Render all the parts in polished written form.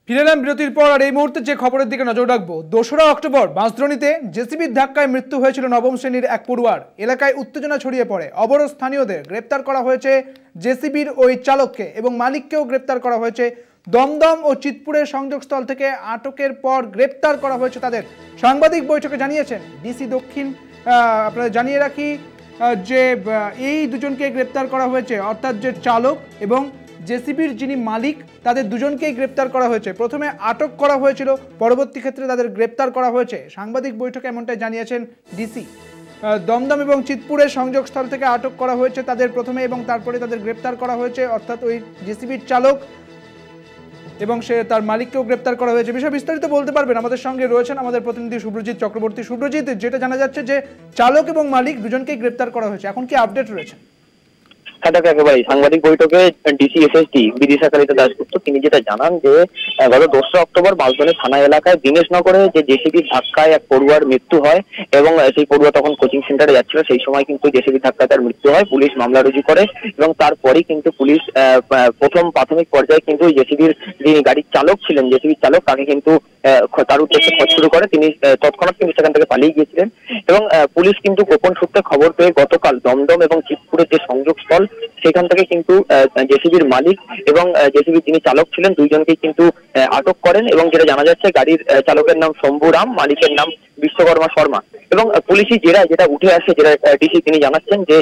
ফিরে এলাম বিরতির পর। আর এই মুহূর্তে যে খবরের দিকে নজর রাখবো, 2রা অক্টোবর বাঁশদ্রোণীতে জেসিবির ধাক্কায় মৃত্যু হয়েছিল নবম শ্রেণীর এক পড়ুয়ার। এলাকায় উত্তেজনা ছড়িয়ে পড়ে। অবরোধ স্থানীয়দের। গ্রেপ্তার করা হয়েছে জেসিবির ওই চালককে এবং মালিককেও গ্রেপ্তার করা হয়েছে। দমদম ও চিতপুরের সংযোগস্থল থেকে আটকের পর গ্রেপ্তার করা হয়েছে তাদের। সাংবাদিক বৈঠকে জানিয়েছেন ডিসি দক্ষিণ। আপনাদের জানিয়ে রাখি যে এই দুজনকে গ্রেপ্তার করা হয়েছে, অর্থাৎ যে চালক এবং জেসিবির যিনি মালিক, তাদের দুজনকেই গ্রেপ্তার করা হয়েছে। প্রথমে আটক করা হয়েছিল, পরবর্তী ক্ষেত্রে তাদের গ্রেপ্তার করা হয়েছে। সাংবাদিক বৈঠকে এমনটাই জানিয়েছেন ডিসি। দমদম এবং চিতপুরের সংযোগস্থল থেকে আটক করা হয়েছে তাদের প্রথমে এবং তারপরে তাদের গ্রেপ্তার করা হয়েছে, অর্থাৎ ওই জেসিবির চালক এবং তার মালিককেও গ্রেপ্তার করা হয়েছে। বিষয় বিস্তারিত বলতে পারবেন, আমাদের সঙ্গে রয়েছেন আমাদের প্রতিনিধি সুব্রজিৎ চক্রবর্তী। সুব্রজিৎ, যেটা জানা যাচ্ছে যে চালক এবং মালিক দুজনকেই গ্রেপ্তার করা হয়েছে, এখন কি আপডেট রয়েছে? একেবারে সাংবাদিক বৈঠকে ডিসি এসএসডি বিদিশা কালিতা দাশগুপ্ত তিনি যেটা জানান যে গত 2রা অক্টোবর বাঁশদ্রোণী থানা এলাকায় দিনেশনগরে যে জেসিবির ধাক্কায় এক পড়ুয়ার মৃত্যু হয় এবং সেই পড়ুয়া তখন কোচিং সেন্টারে যাচ্ছিল, সেই সময় কিন্তু জেসিবির ধাক্কায় তার মৃত্যু হয়। পুলিশ মামলা রুজু করে এবং তারপরেই কিন্তু পুলিশ প্রথম প্রাথমিক পর্যায়ে কিন্তু জেসিবির যিনি গাড়ির চালক ছিলেন, জেসিবির চালক, তাকে কিন্তু তার উদ্দেশ্যে খোঁজ শুরু করে। তিনি তৎক্ষণাৎ কিন্তু সেখান থেকে পালিয়ে গিয়েছিলেন এবং পুলিশ কিন্তু গোপন সূত্রে খবর পেয়ে গতকাল দমদম এবং চিতপুরের যে সংযোগস্থল সেখান থেকে কিন্তু জেসিবির মালিক এবং জেসিবির যিনি চালক ছিলেন দুইজনকেই কিন্তু আটক করেন এবং যেটা জানা যাচ্ছে গাড়ির চালকের নাম শম্ভু রাম, মালিকের নাম বিশ্বকর্মা শর্মা। এবং পুলিশি যেটা উঠে আসে, যেটা ডিসি তিনি জানাচ্ছেন যে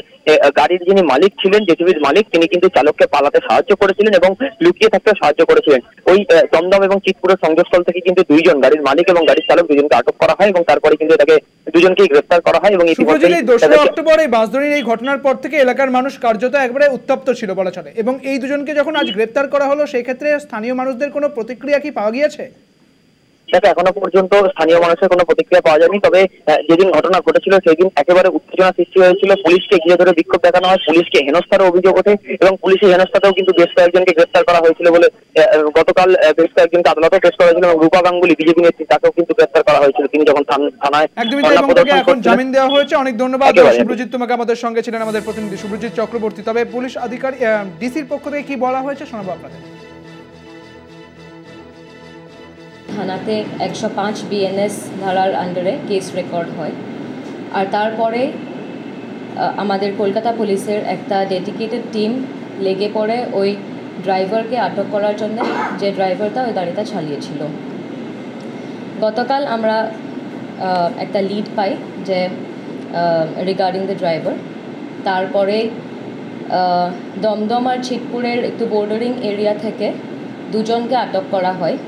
গাড়ির যিনি মালিক ছিলেন, জেসিবির মালিক, তিনি কিন্তু চালককে পালাতে সাহায্য করেছিলেন এবং লুকিয়ে থাকতে সাহায্য করেছিলেন। ওই দমদম এবং চিতপুরের সংযোগস্থল থেকে কিন্তু দুইজন, গাড়ির মালিক এবং গাড়ির চালক, দুজনকে আটক করা হয় এবং তারপরে কিন্তু তাকে দুজনকেই গ্রেফতার করা হয়। এবং ইতিমধ্যেই 2রা অক্টোবর এই বাঁশদ্রোণীর এই ঘটনার পর থেকে এলাকার মানুষ কার্যত একবারে উত্তপ্ত ছিল বলা চলে। এবং এই দুজনকে যখন আজ গ্রেপ্তার করা হলো, সেই ক্ষেত্রে স্থানীয় মানুষদের কোনো প্রতিক্রিয়া কি পাওয়া গিয়েছে? এখনো পর্যন্ত স্থানীয় মানুষের কোনো প্রতিক্রিয়া পাওয়া যায়নি। তবে যেদিন ঘটনা ঘটেছিল সেই দিন একেবারে উত্তেজনা সৃষ্টি হয়েছিল। পুলিশকে ঘিরে ধরে বিক্ষোভ দেখানো হয়, পুলিশকে হেনস্থারও অভিযোগ ওঠে এবং পুলিশের হেনস্থাতেও কিন্তু বেশ কয়েকজনকে গ্রেপ্তার করা হয়েছিল বলে গতকাল বেশ কয়েকজনকে আদালতে পেশ করা হয়েছিল এবং রূপা গাঙ্গুলি বিজেপি নেত্রী, তাকেও কিন্তু গ্রেপ্তার করা হয়েছিল তিনি যখন থানায় এখন জামিন দেওয়া হয়েছে। অনেক ধন্যবাদ সুব্রজিৎ, তোমাকে আমাদের সঙ্গে ছিলেন আমাদের প্রতিনিধি সুব্রজিৎ চক্রবর্তী। তবে পুলিশ আধিকারিক ডিসির পক্ষ থেকে কি বলা হয়েছে শোনাবো আপনাদের। থানাতে 105 বিএনএস ধারার আন্ডারে কেস রেকর্ড হয়। আর তারপরে আমাদের কলকাতা পুলিশের একটা ডেডিকেটেড টিম লেগে পড়ে ওই ড্রাইভারকে আটক করার জন্য, যে ড্রাইভারটা ওই গাড়িটা চালিয়েছিল। গতকাল আমরা একটা লিড পাই যে রিগার্ডিং দ্য ড্রাইভার। তারপরে দমদম আর চিতপুরের একটু বর্ডারিং এরিয়া থেকে দুজনকে আটক করা হয়।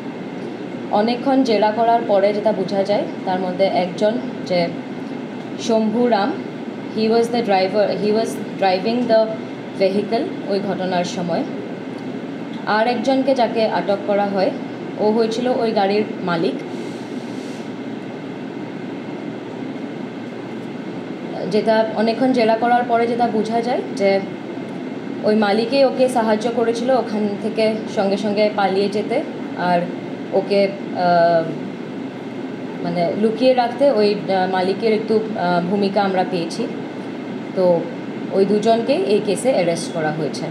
অনেকক্ষণ জেরা করার পরে যেটা বোঝা যায়, তার মধ্যে একজন যে শম্ভু রাম, হি ওয়াজ ড্রাইভিং দ্য ভেহিকল ওই ঘটনার সময়। আর একজনকে যাকে আটক করা হয়, ও হয়েছিল ওই গাড়ির মালিক। যেটা অনেকক্ষণ জেরা করার পরে যেটা বোঝা যায় যে ওই মালিকই ওকে সাহায্য করেছিল ওখান থেকে সঙ্গে সঙ্গে পালিয়ে যেতে আর ওকে মানে লুকিয়ে রাখতে। ওই মালিকের একটু ভূমিকা আমরা পেয়েছি। তো ওই দুজনকেই এই কেসে অ্যারেস্ট করা হয়েছে।